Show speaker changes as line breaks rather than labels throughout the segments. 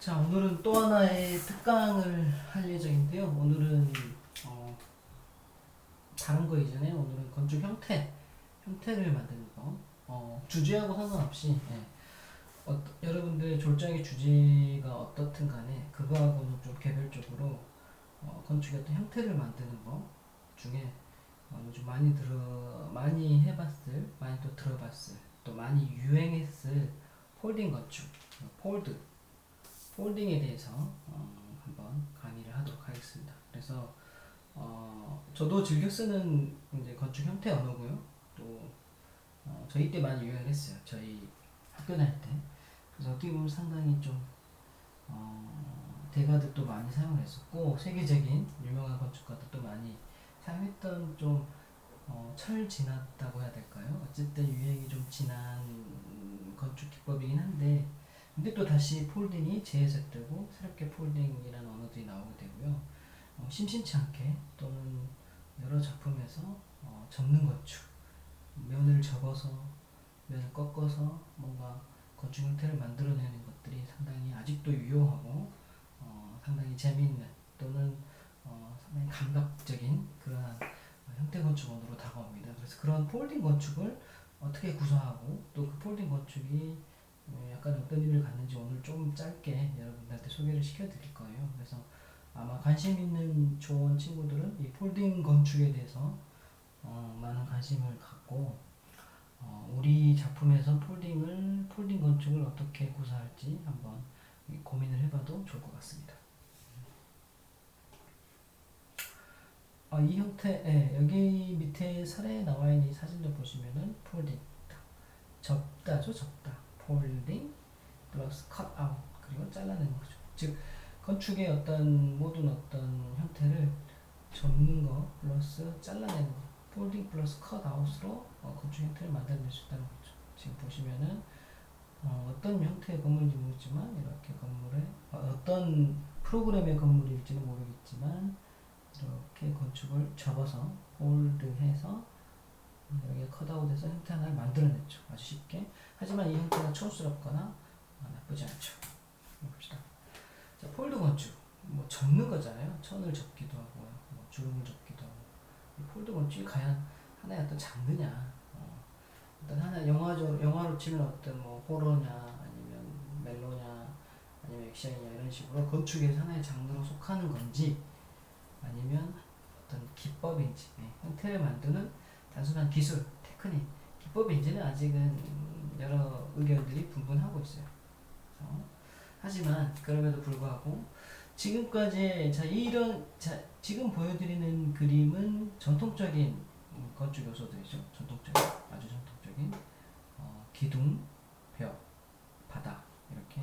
자, 오늘은 또 하나의 특강을 할 예정인데요. 오늘은 다른 거 이전에 오늘은 건축 형태를 만드는 거. 주제하고 상관없이 여러분들의 졸작의 주제가 어떻든 간에 그거하고는 좀 개별적으로 건축의 어떤 형태를 만드는 거 중에 요즘 많이 해봤을, 많이 또 들어봤을, 또 많이 유행했을 폴딩 건축, 폴딩에 대해서 한번 강의를 하도록 하겠습니다. 그래서 저도 즐겨 쓰는 이제 건축 형태 언어고요. 또 저희 때 많이 유행했어요. 저희 학교 다닐 때. 그래서 어떻게 보면 상당히 좀 대가들도 많이 사용을 했었고 세계적인 유명한 건축가들도 많이 사용했던 좀 철 지났다고 해야 될까요? 어쨌든 유행이 좀 지난 건축 기법이긴 한데 근데 또 다시 폴딩이 재해석되고 새롭게 폴딩이라는 언어들이 나오게 되고요. 심심치 않게 또는 여러 작품에서 접는 건축, 면을 접어서 면을 꺾어서 뭔가 건축 형태를 만들어내는 것들이 상당히 아직도 유효하고 상당히 재미있는 또는 상당히 감각적인 그러한 형태 건축원으로 다가옵니다. 그래서 그런 폴딩 건축을 어떻게 구성하고 또 그 폴딩 건축이 약간 어떤 의미를 갖는지 오늘 좀 짧게 여러분들한테 소개를 시켜드릴 거예요. 그래서 아마 관심 있는 조원 친구들은 이 폴딩 건축에 대해서 많은 관심을 갖고 우리 작품에서 폴딩 건축을 어떻게 구사할지 한번 고민을 해봐도 좋을 것 같습니다. 이 형태, 여기 밑에 사례에 나와 있는 이 사진도 보시면은 폴딩, 접다죠, 접다. 폴딩 플러스 컷 아웃 그리고 잘라내는 거죠. 즉 건축의 모든 어떤 형태를 접는 거 플러스 잘라내는 거. 폴딩 플러스 컷 아웃으로 건축 형태를 만들어낼 수 있다는 거죠. 지금 보시면은 어떤 형태의 건물인지 모르겠지만 이렇게 건물에 어떤 프로그램의 건물일지는 모르겠지만 이렇게 건축을 접어서 폴드해서 여기에 컷아웃해서 형태 하나를 만들어냈죠. 아주 쉽게. 하지만 이 형태가 촌스럽거나 나쁘지 않죠. 봅시다. 자, 폴드 건축. 뭐 접는 거잖아요. 천을 접기도 하고, 뭐 주름을 접기도 하고. 이 폴드 건축이 과연 하나의 어떤 장르냐? 어떤 하나 영화로 치면 어떤 뭐 호러냐, 아니면 멜로냐, 아니면 액션이냐 이런 식으로 건축의 하나의 장르로 속하는 건지, 아니면 어떤 기법인지, 형태를 만드는 단순한 기술, 테크닉, 기법인지는 아직은 여러 의견들이 분분하고 있어요. 하지만 그럼에도 불구하고 지금까지 지금 보여드리는 그림은 전통적인 건축 요소들이죠. 아주 전통적인 기둥, 벽, 바닥 이렇게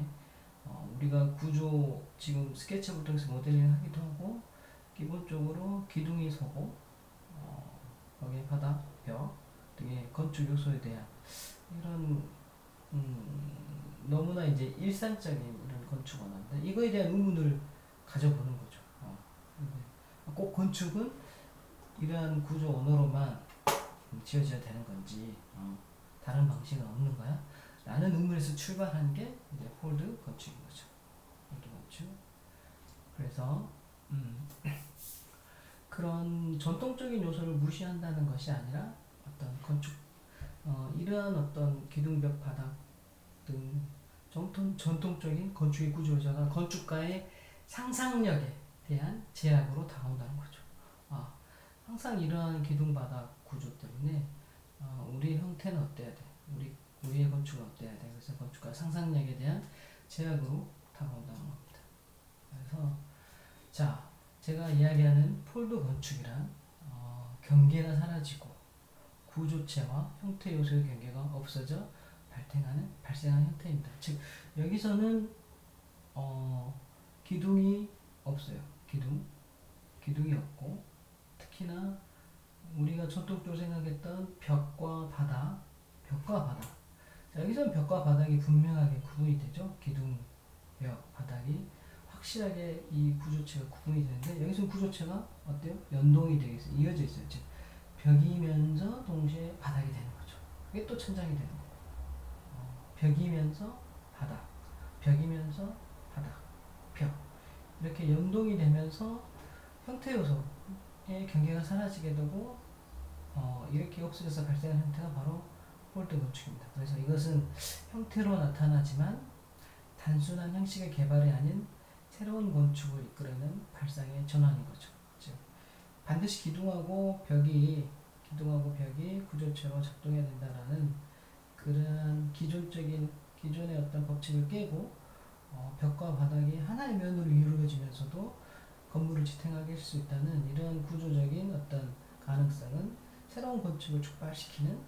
우리가 구조 지금 스케치북을 통해서 모델링 하기도 하고 기본적으로 기둥이 서고 거기에 바닥, 벽 등의 건축 요소에 대한 이런 너무나 이제 일상적인 이런 건축 언어인데 이거에 대한 의문을 가져보는 거죠. 꼭 건축은 이러한 구조 언어로만 지어져야 되는 건지 다른 방식은 없는 거야? 라는 의문에서 출발한 게 이제 폴드 건축인 거죠. 폴드 건축. 그래서 그런 전통적인 요소를 무시한다는 것이 아니라 어떤 건축 이러한 어떤 기둥벽 바닥 등 전통적인 건축의 구조자가 건축가의 상상력에 대한 제약으로 다가온다는 거죠. 항상 이러한 기둥 바닥 구조 때문에 우리의 형태는 어때야 돼? 우리의 건축은 어때야 돼? 그래서 건축가 상상력에 대한 제약으로 다가온다는 겁니다. 그래서 자, 제가 이야기하는 폴드 건축이란 경계가 사라지고 구조체와 형태 요소의 경계가 없어져 발생하는 형태입니다. 즉 여기서는 기둥이 없어요. 기둥이 없고 특히나 우리가 전통적으로 생각했던 벽과 바닥. 자, 여기서는 벽과 바닥이 분명하게 구분이 되죠. 기둥, 벽, 바닥이 확실하게 이 구조체가 구분이 되는데 여기서는 구조체가 어때요? 연동이 되어 있어요. 이어져 있어요. 즉 벽이면서 동시에 바닥이 되는 거죠. 그게 또 천장이 되는 거예요. 벽이면서 바닥, 벽이면서 바닥. 바닥벽 이렇게 연동이 되면서 형태 요소의 경계가 사라지게 되고 이렇게 없어져서 발생한 형태가 바로 폴드 건축입니다. 그래서 이것은 형태로 나타나지만 단순한 형식의 개발이 아닌 새로운 건축을 이끌어내는 발상의 전환인 거죠. 즉 반드시 기둥하고 벽이 구조체로 작동해야 된다라는 그런 기존의 어떤 법칙을 깨고 벽과 바닥이 하나의 면으로 이루어지면서도 건물을 지탱하게 할 수 있다는 이런 구조적인 어떤 가능성은 새로운 건축을 촉발시키는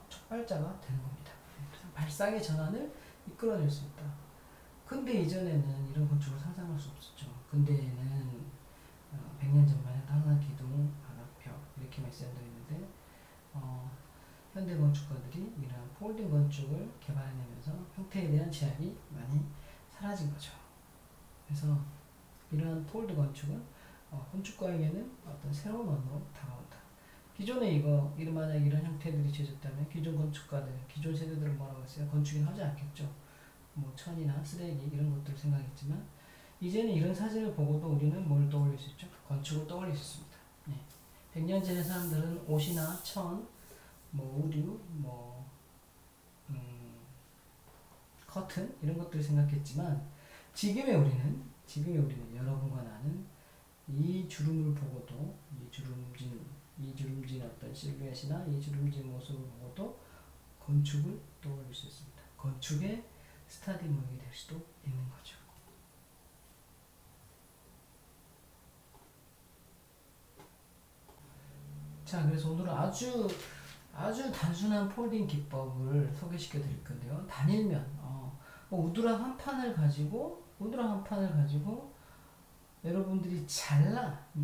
촉발자가 되는 겁니다. 발상의 전환을 이끌어낼 수 있다. 근대 이전에는 이런 건축을 상상할 수 없었죠. 근대에는 100년 전만 해도 항상 기둥, 바닥, 벽 이렇게만 세련되어 있는데 현대 건축가들이 이러한 폴딩 건축을 개발해내면서 형태에 대한 제약이 많이 사라진 거죠. 그래서 이러한 폴드 건축은 건축가에게는 어떤 새로운 언어로 다가온다. 기존에 만약 이런 형태들이 지어졌다면 기존 건축가들, 기존 세대들은 뭐라고 했어요? 건축은 하지 않겠죠. 뭐 천이나 쓰레기 이런 것들을 생각했지만 이제는 이런 사진을 보고도 우리는 뭘 떠올릴 수 있죠? 건축을 떠올릴 수 있습니다. 네. 100년 전의 사람들은 옷이나 천, 의류, 커튼 이런 것들을 생각했지만 지금의 우리는 여러분과 나는 이 주름을 보고도 이 주름진 어떤 실루엣이나 이 주름진 모습을 보고도 건축을 떠올릴 수 있습니다. 건축의 스타디 모형이 될 수도 있는 거죠. 자, 그래서 오늘은 아주 단순한 폴딩 기법을 소개시켜 드릴 건데요. 단일면, 우드락 한 판을 가지고 여러분들이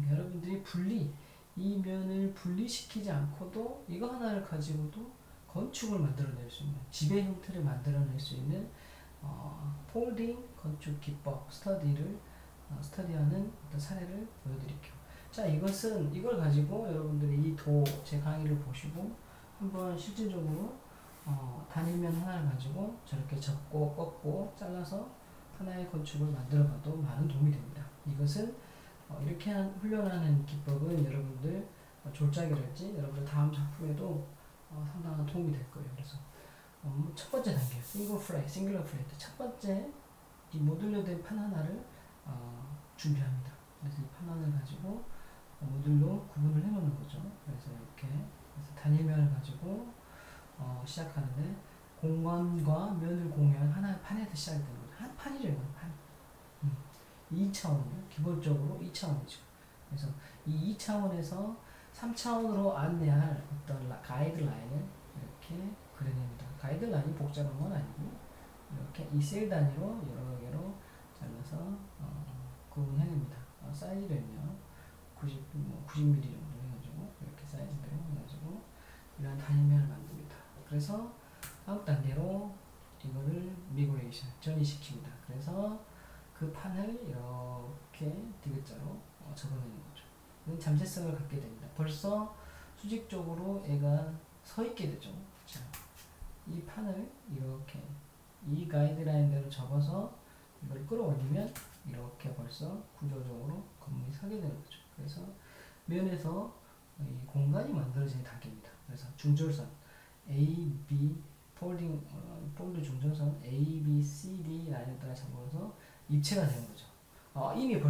여러분들이 이 면을 분리시키지 않고도 이거 하나를 가지고도 건축을 만들어낼 수 있는, 집의 형태를 만들어낼 수 있는 폴딩 건축 기법 스터디하는 어떤 사례를 보여드릴게요. 자, 이걸 가지고 여러분들이 제 강의를 보시고 한번 실질적으로 단일면 하나를 가지고 저렇게 접고 꺾고 잘라서 하나의 건축을 만들어봐도 많은 도움이 됩니다. 이것은 이렇게 훈련하는 기법은 여러분들 졸작이랄지 여러분들 다음 작품에도 상당한 도움이 될 거예요. 그래서 첫 번째 단계 싱글러 플레이트 첫 번째 이 모듈로 된 판 하나를 준비합니다. 그래서 이 판 하나를 가지고 모듈로 구분을 해놓는 거죠. 그래서 단일면을 가지고 시작하는데 공간과 면을 공유한 하나의 판에서 시작되는 거죠. 한 판이죠, 이건 판. 2차원이요. 기본적으로 2차원이죠. 그래서 이 2차원에서 3차원으로 안내할 어떤 가이드라인을 이렇게 그려냅니다. 가이드라인이 복잡한 건 아니고 이렇게 이 셀 단위로 여러 개로 잘라서 구분해냅니다. 사이즈는요 90mm 정도 해가지고 이렇게 사이즈대로 해가지고 이런 단일면을 만듭니다. 그래서 다음 단계로 이거를 미그레이션 전이시킵니다. 그래서 그 판을 이렇게 디귿자로 접어내는 거죠. 이건 잠재성을 갖게 됩니다. 벌써 수직적으로 애가 서 있게 되죠. 자, 이 판을 이렇게 이 가이드라인대로 접어서 이걸 끌어올리면 이렇게 벌써 구조적으로 건물이 서게 되는 거죠. 그래서 면에서 이 공간이 만들어지는 단계입니다. 그래서 중절선 A, B 폴드 중절선 A, B, C, D 라인에 따라 접어서 입체가 되는 거죠. 이미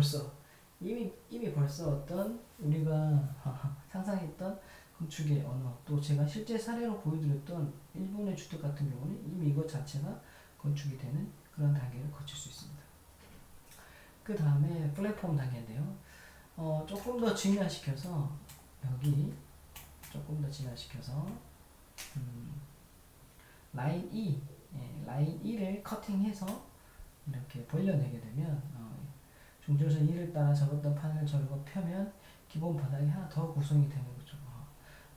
벌써 어떤 우리가 상상했던 건축의 언어, 또 제가 실제 사례로 보여드렸던 일본의 주택 같은 경우는 이미 이것 자체가 건축이 되는 그런 단계를 거칠 수 있습니다. 그 다음에 플랫폼 단계인데요. 조금 더 진화시켜서 라인 라인 2를 커팅해서 이렇게 벌려내게 되면 중절선 2를 따라 접었던 판을 저리고 펴면 기본 바닥이 하나 더 구성이 되는 거죠.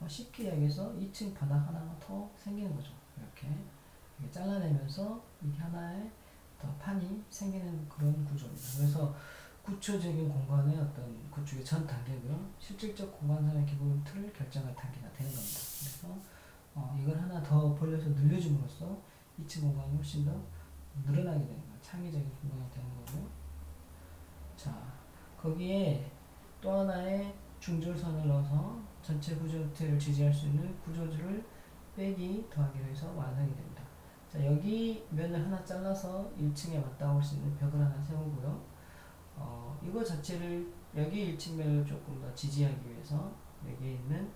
쉽게 이야기해서 2층 바닥 하나가 더 생기는 거죠. 이렇게 잘라내면서 이게 하나의 더 판이 생기는 그런 구조입니다. 그래서 구초적인 공간의 어떤 구축의 전 단계고요. 실질적 공간상의 기본 틀을 결정할 단계가 되는 겁니다. 그래서 이걸 하나 더 벌려서 늘려줌으로써 2층 공간이 훨씬 더 늘어나게 되는 거예요. 창의적인 공간이 되는 거고요. 자, 거기에 또 하나의 중절선을 넣어서 전체 구조 형태를 지지할 수 있는 구조줄을 빼기 더하기로 해서 완성이 됩니다. 자, 여기 면을 하나 잘라서 1층에 맞닿을 수 있는 벽을 하나 세우고요. 이거 자체를 여기 1층 면을 조금 더 지지하기 위해서 여기에 있는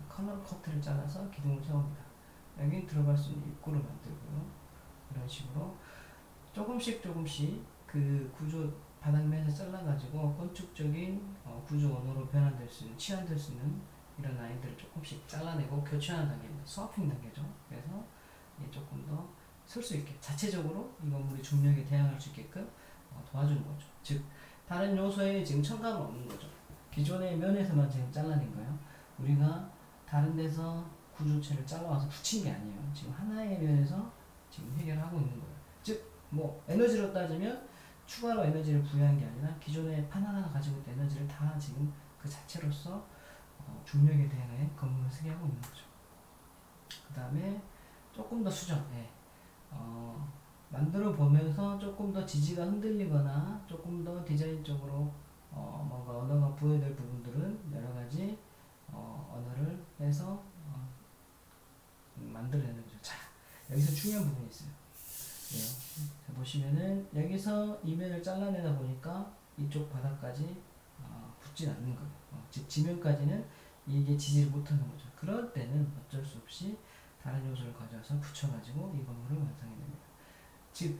컬러 커트를 잘라서 기둥을 세웁니다. 여기 들어갈 수 있는 입구를 만들고요. 이런 식으로 조금씩 그 구조 바닥면에서 잘라가지고 건축적인 구조 원으로 변환될 수 있는, 치환될 수 있는 이런 라인들을 조금씩 잘라내고 교체하는 단계입니다. 스와핑 단계죠. 그래서 조금 더 설 수 있게 자체적으로 이 건물이 중력에 대항할 수 있게끔 도와주는 거죠. 즉 다른 요소에 지금 첨가는 없는 거죠. 기존의 면에서만 지금 잘라낸 거예요. 우리가 다른 데서 구조체를 잘라와서 붙인 게 아니에요. 지금 하나의 면에서 지금 해결하고 있는 거예요. 즉 뭐 에너지로 따지면 추가로 에너지를 부여한 게 아니라 기존의 판 하나가 가지고 있던 에너지를 다 지금 그 자체로서 중력에 대해 건물을 쓰게 하고 있는 거죠. 그 다음에 조금 더 수정, 만들어 보면서 조금 더 지지가 흔들리거나 조금 더 디자인적으로 뭔가 언어가 부여될 부분들은 여러 가지 언어를 해서 만들어내는 거죠. 자, 여기서 중요한 부분이 있어요. 자, 보시면은 여기서 이면을 잘라내다 보니까 이쪽 바닥까지 붙진 않는 거예요. 즉 지면까지는 이게 지지를 못하는 거죠. 그럴 때는 어쩔 수 없이 다른 요소를 가져와서 붙여가지고 이 건물을 완성해냅니다. 즉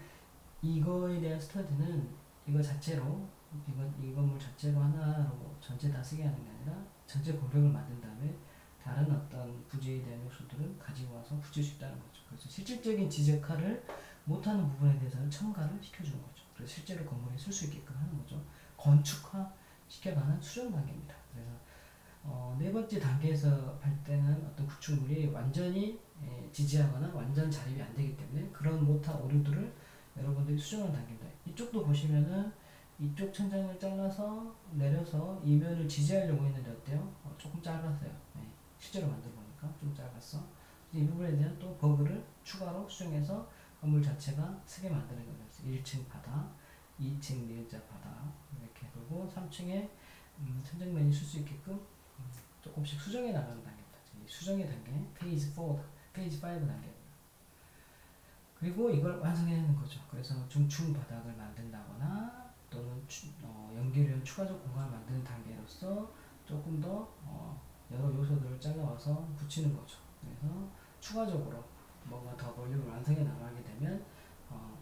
이거에 대한 스터디는 이거 자체로 이 건물 자체로 하나로 전체 다 쓰게 하는 게 아니라 전체 공백을 만든 다음에 다른 어떤 부지에 대한 요소들을 가지고 와서 붙일 수 있다는 거죠. 그래서 실질적인 지적화를 못하는 부분에 대해서는 첨가를 시켜주는 거죠. 그래서 실제로 건물에 쓸 수 있게끔 하는 거죠. 건축화 시켜가는 수정 단계입니다. 그래서 네 번째 단계에서 발생한 어떤 구축물이 완전히 지지하거나 완전 자립이 안 되기 때문에 그런 못한 오류들을 여러분들이 수정하는 단계입니다. 이쪽도 보시면은 이쪽 천장을 잘라서 내려서 이면을 지지하려고 했는데 어때요? 조금 짧았어요. 실제로 만들어 보니까 좀 짧았어. 이 부분에 대한 또 버그를 추가로 수정해서 건물 자체가 쓰게 만드는 거예요. 1층 바닥, 2층 내자 바닥 이렇게 그리고 3층에 천정면이 쓸 수 있게끔 조금씩 수정해 나가는 단계입니다. 수정의 단계, 페이지 4, 페이지 5 단계입니다. 그리고 이걸 완성해내는 거죠. 그래서 중층 바닥을 만든다거나 또는 연결형 추가적 공간을 만드는 단계로서 조금 더 여러 요소들을 잘라와서 붙이는 거죠. 그래서 추가적으로 뭔가 더 볼륨을 완성해 나가게 되면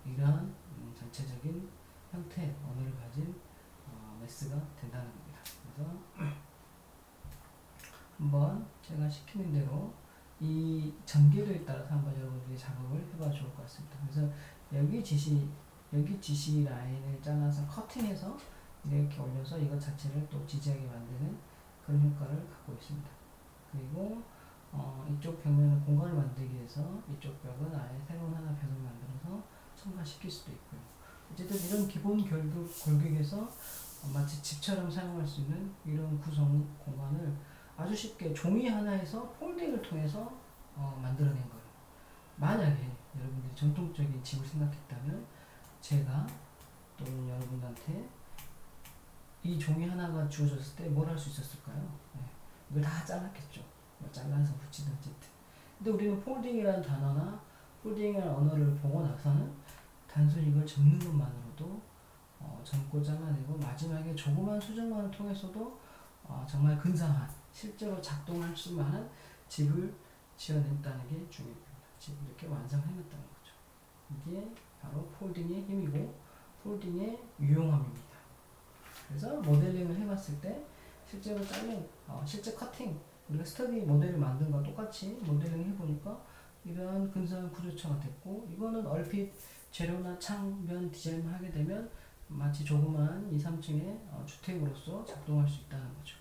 이러한 전체적인 형태, 언어를 가진 메스가 된다는 겁니다. 그래서 한번 제가 시키는 대로 이 전개도에 따라서 한번 여러분들이 작업을 해봐 좋을 것 같습니다. 그래서 여기 지시 라인을 잘라서 커팅해서 이렇게 올려서 이것 자체를 또 지지하게 만드는 그런 효과를 갖고 있습니다. 그리고 이쪽 벽면은 공간을 만들기 위해서 이쪽 벽은 아예 새로운 하나 벽을 만들어서 첨가시킬 수도 있고요. 어쨌든 이런 기본 골격에서 마치 집처럼 사용할 수 있는 이런 구성 공간을 아주 쉽게 종이 하나에서 폴딩을 통해서 만들어낸 거예요. 만약에 여러분들이 전통적인 집을 생각했다면 제가 또는 여러분한테 이 종이 하나가 주어졌을 때 뭘 할 수 있었을까요? 이걸 다 잘랐겠죠. 잘라서 붙이든지. 근데 우리는 폴딩이라는 단어나 폴딩이라는 언어를 보고 나서는 단순히 이걸 접는 것만으로도 접고 잘라내고 마지막에 조그만 수정만을 통해서도 정말 근사한 실제로 작동할 수 있는 집을 지어냈다는 게 중요합니다. 집을 이렇게 완성해냈다는 거죠. 이게 바로 폴딩의 힘이고 폴딩의 유용함입니다. 그래서 모델링을 해봤을 때 실제로 잘린 실제 커팅 우리가 스터디 모델을 만든 거와 똑같이 모델링 해보니까 이러한 근사한 구조처가 됐고 이거는 얼핏 재료나 창면 디자인을 하게 되면 마치 조그만 2, 3층의 주택으로서 작동할 수 있다는 거죠.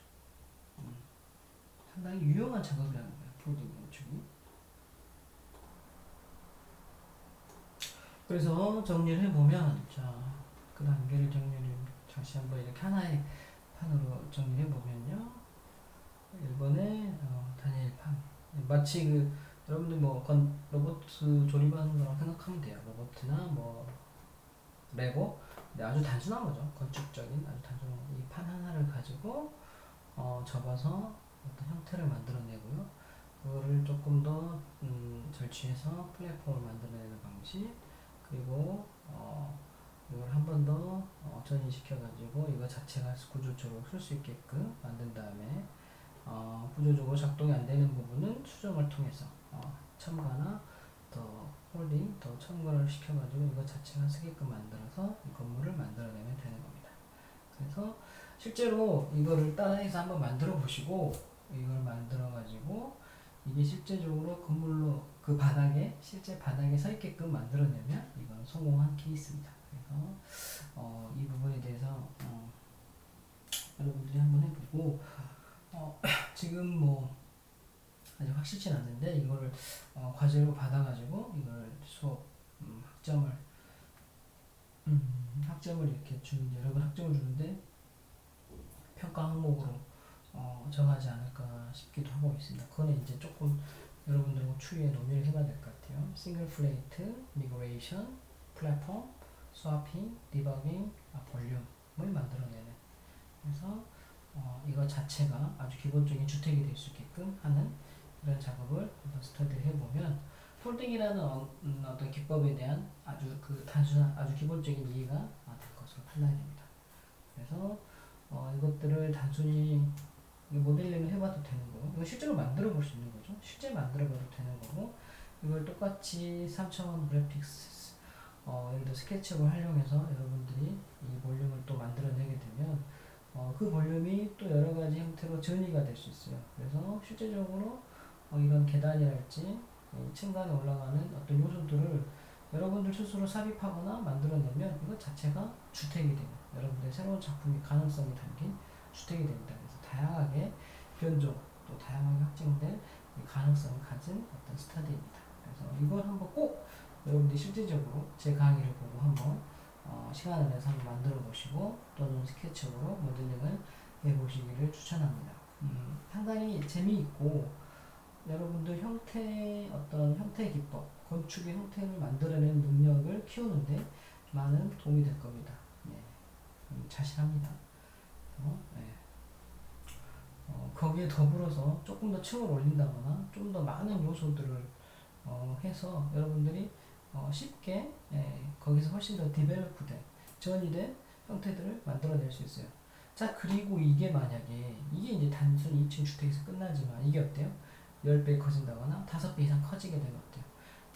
상당히 유용한 작업이라는 거예요. 폴딩 건축이. 그래서 정리를 해보면 그 단계를 정리를 다시 한번 이렇게 하나의 판으로 정리해 보면요. 1번에 다니엘 판 마치 여러분들 로봇 조립하는 거라고 생각하면 돼요. 로봇이나 레고. 근데 아주 단순한 거죠. 건축적인 아주 단순한 거. 이 판 하나를 가지고 접어서 어떤 형태를 만들어내고요. 그거를 조금 더 절취해서 플랫폼을 만들어내는 방식. 그리고 이걸 한 번 더 전이시켜가지고 이거 자체가 구조적으로 쓸 수 있게끔 만든 다음에 구조적으로 작동이 안 되는 부분은 수정을 통해서 첨가나 더 홀딩, 더 첨가를 시켜가지고 이거 자체가 쓰게끔 만들어서 이 건물을 만들어내면 되는 겁니다. 그래서 실제로 이거를 따라해서 한번 만들어 보시고 이걸 만들어 가지고 이게 실제적으로 건물로 그 바닥에 실제 바닥에 서 있게끔 만들어내면 이건 성공한 케이스입니다. 그래서 이 부분에 대해서 여러분들이 한번 해보고 지금 뭐 아직 확실치는 않는데 이거를 과제로 받아가지고 이걸 수업 학점을 이렇게 여러 번 학점을 주는데 평가 항목으로 정하지 않을까 싶기도 하고 있습니다. 그거는 이제 조금 여러분들하고 추후에 논의를 해봐야 될 것 같아요. 싱글 플레이트, 미그레이션, 플랫폼, 스와핑, 디버깅, 볼륨을 만들어내는. 그래서 이거 자체가 아주 기본적인 주택이 될 수 있게끔 하는 이런 작업을 한번 스터디를 해보면 폴딩이라는 어떤 기법에 대한 아주 그 단순한 아주 기본적인 이해가 될 것으로 판단이 됩니다. 그래서 이것들을 단순히 모델링을 해봐도 되는 거고 이거 실제로 만들어 볼 수 있는 거죠. 실제 만들어 봐도 되는 거고 이걸 똑같이 3차원 그래픽스 예를 들어 스케치업을 활용해서 여러분들이 이 볼륨을 또 만들어내게 되면 그 볼륨이 또 여러 가지 형태로 전이가 될 수 있어요. 그래서 실제적으로 이런 계단이랄지 층간에 올라가는 어떤 요소들을 여러분들 스스로 삽입하거나 만들어내면 이것 자체가 주택이 되는 여러분들의 새로운 작품의 가능성이 담긴 주택이 됩니다. 그래서 다양하게 변종 또 다양하게 확장될 가능성을 가진 어떤 스타디입니다. 그래서 이걸 한번 꼭 여러분들이 실제적으로 제 강의를 보고 한번 시간을 내서 한번 만들어 보시고 또는 스케치업으로 모델링을 해보시기를 추천합니다. 상당히 재미있고 여러분들 어떤 형태 기법, 건축의 형태를 만들어내는 능력을 키우는데 많은 도움이 될 겁니다. 네, 자신합니다. 네. 거기에 더불어서 조금 더 층을 올린다거나 좀 더 많은 요소들을 해서 여러분들이 쉽게 거기서 훨씬 더 디벨롭된 전이된 형태들을 만들어낼 수 있어요. 자, 그리고 이게 만약에 이게 이제 단순히 2층 주택에서 끝나지만 이게 어때요? 10배 커진다거나 5배 이상 커지게 되면 어때요?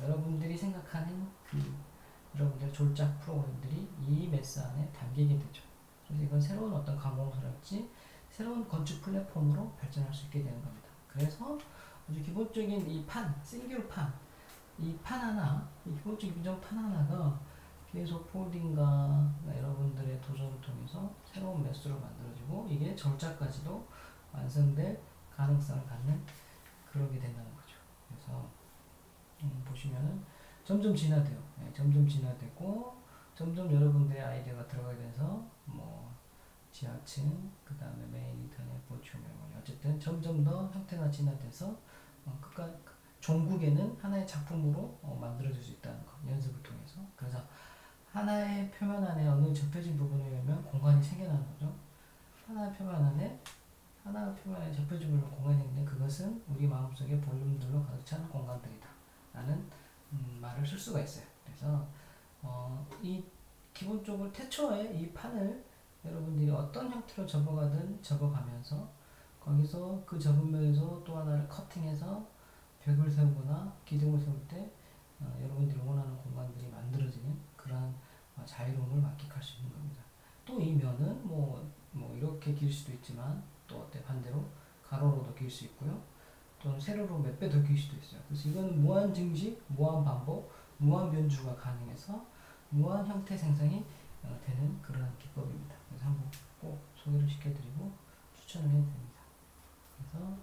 여러분들이 생각하는 여러분들의 졸작 프로그램들이 이 매스 안에 담기게 되죠. 그래서 이건 새로운 어떤 가공서랄지 새로운 건축 플랫폼으로 발전할 수 있게 되는 겁니다. 그래서 아주 기본적인 이 싱글 이 판 하나, 이 기본적인 규정 판 하나가 계속 폴딩과 여러분들의 도전을 통해서 새로운 매스로 만들어지고 이게 절자까지도 완성될 가능성을 갖는 그러게 된다는 거죠. 그래서 보시면은 점점 진화돼요. 네, 점점 진화되고 점점 여러분들의 아이디어가 들어가게 돼서 뭐 지하층, 그 다음에 메인 인터넷, 보충 메모리 어쨌든 점점 더 형태가 진화돼서 종국에는 하나의 작품으로 만들어질 수 있다는 거 연습을 통해서. 그래서 하나의 표면 안에 어느 접혀진 부분을 열면 공간이 생겨나는 거죠. 하나의 표면 안에 접혀진 공간이 있는데 그것은 우리 마음속에 볼륨들로 가득 찬 공간들이다 라는 말을 쓸 수가 있어요. 그래서 이 기본적으로 태초에 이 판을 여러분들이 어떤 형태로 접어가면서 거기서 그 접으면서 또 하나를 커팅해서 벽을 세우거나 기둥을 세울 때 여러분들이 원하는 공간들이 만들어지는 그러한 자유로움을 만끽할 수 있는 겁니다. 또 이 면은 뭐 이렇게 길 수도 있지만 또 반대로 가로로도 길 수 있고요. 또는 세로로 몇 배 더 길 수도 있어요. 그래서 이거는 무한 증식, 무한 반복, 무한 변주가 가능해서 무한 형태 생성이 되는 그런 기법입니다. 그래서 한번 꼭 소개를 시켜드리고 추천을 해드립니다. 그래서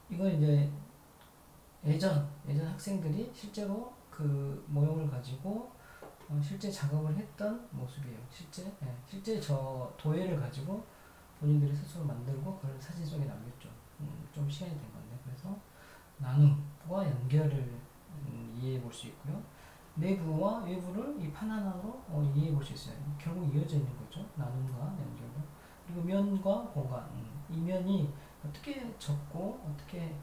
이건 이제 예전 학생들이 실제로 그 모형을 가지고 실제 작업을 했던 모습이에요. 실제 저 도예를 가지고 본인들이 스스로 만들고 그걸 사진 속에 남겼죠. 좀 시간이 된 건데 그래서 나눔과 연결을 이해해 볼 수 있고요. 내부와 외부를 이 판 하나로 이해해 볼 수 있어요. 결국 이어져 있는 거죠. 나눔과 연결로. 그리고 면과 공간. 이 면이 어떻게 접고 어떻게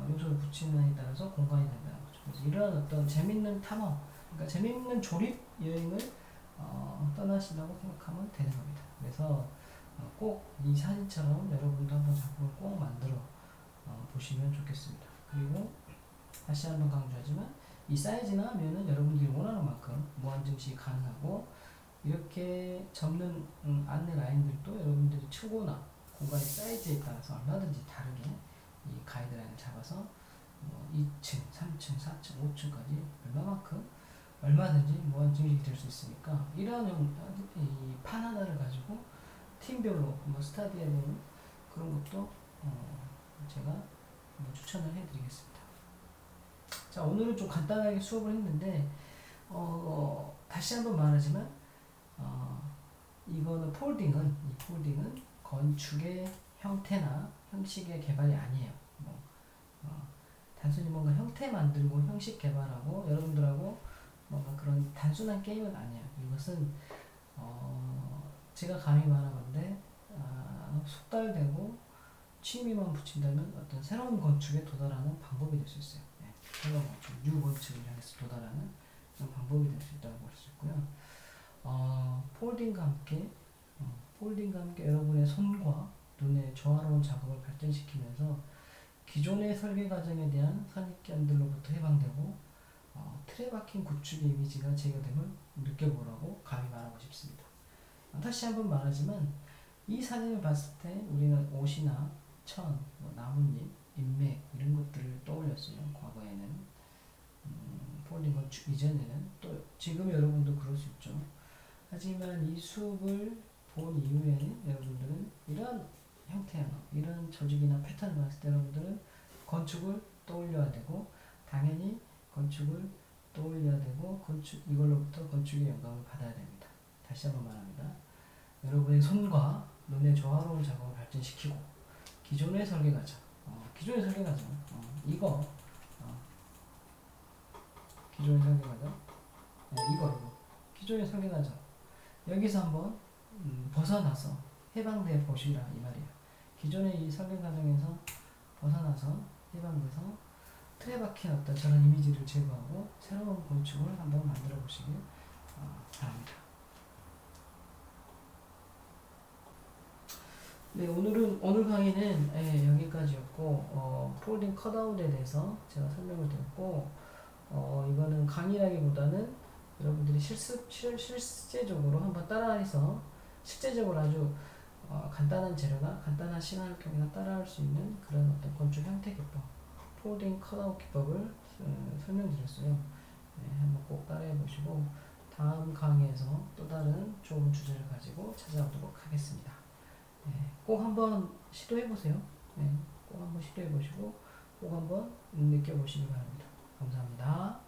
요소를 붙이느냐에 따라서 공간이 된다는 거죠. 그래서 이러한 어떤 재밌는 탐험, 그러니까 재밌는 조립 여행을 떠나신다고 생각하면 되는 겁니다. 그래서 꼭 이 사진처럼 여러분도 한번 작품을 꼭 만들어 보시면 좋겠습니다. 그리고 다시 한번 강조하지만 이 사이즈나 면은 여러분들이 원하는 만큼 무한 증시 가능하고 이렇게 접는 안내 라인들도 여러분들이 초고나 공간의 사이즈에 따라서 얼마든지 다르게 이 가이드라인을 잡아서 2층, 3층, 4층, 5층까지 얼마만큼 얼마든지 무한 증식이 될 수 있으니까 이러한 이판 하나를 가지고 팀별로 스타디해보는 그런 것도 제가 추천을 해드리겠습니다. 자, 오늘은 좀 간단하게 수업을 했는데 다시 한번 말하지만 이거는 이 폴딩은 건축의 형태나 형식의 개발이 아니에요. 단순히 뭔가 형태 만들고 형식 개발하고 여러분들하고 뭔가 그런 단순한 게임은 아니에요. 이것은 제가 감히 말하건데 속달되고 취미만 붙인다면 어떤 새로운 건축에 도달하는 방법이 될 수 있어요. 네. 새로운 건축, 뉴 건축을 향해서 도달하는 그런 방법이 될 수 있다고 볼 수 있고요. 폴딩과 함께 여러분의 손과 눈의 조화로운 작업을 발전시키면서 기존의 설계 과정에 대한 선입견들로부터 해방되고 틀에 박힌 구축의 이미지가 제거됨을 느껴보라고 감히 말하고 싶습니다. 다시 한번 말하지만 이 사진을 봤을 때 우리는 옷이나 천, 나뭇잎, 인맥 이런 것들을 떠올렸어요. 과거에는 폴딩 건축 이전에는 또 지금 여러분도 그럴 수 있죠. 하지만 이 수업을 본 이후에는 여러분들은 이런 형태나 이런 조직이나 패턴을 봤을 때 여러분들은 건축을 떠올려야 되고 당연히 건축을 떠올려야 되고 이걸로부터 건축의 영감을 받아야 됩니다. 다시 한번 말합니다. 여러분의 손과 눈의 조화로운 작업을 발전시키고 기존의 설계 과정 기존의 설계 과정 기존의 설계 과정 기존의 설계 과정 여기서 한번 벗어나서 해방돼 보시라 이 말이에요. 기존의 이 설계 과정에서 벗어나서 해방돼서 틀에 박힌 어떤 저런 이미지를 제거하고 새로운 건축을 한번 만들어 보시길 바랍니다. 네, 오늘 강의는 여기까지였고 폴딩 컷아웃에 대해서 제가 설명을 드렸고 이거는 강의라기보다는 여러분들이 실제적으로 한번 따라해서 실제적으로 아주 간단한 재료나 간단한 시간을 통해서 따라할 수 있는 그런 어떤 건축 형태 기법, 폴딩 컷아웃 기법을 설명드렸어요. 네, 한번 꼭 따라해 보시고 다음 강의에서 또 다른 좋은 주제를 가지고 찾아오도록 하겠습니다. 네, 꼭 한번 시도해 보세요. 네, 꼭 한번 시도해 보시고 꼭 한번 느껴보시기 바랍니다. 감사합니다.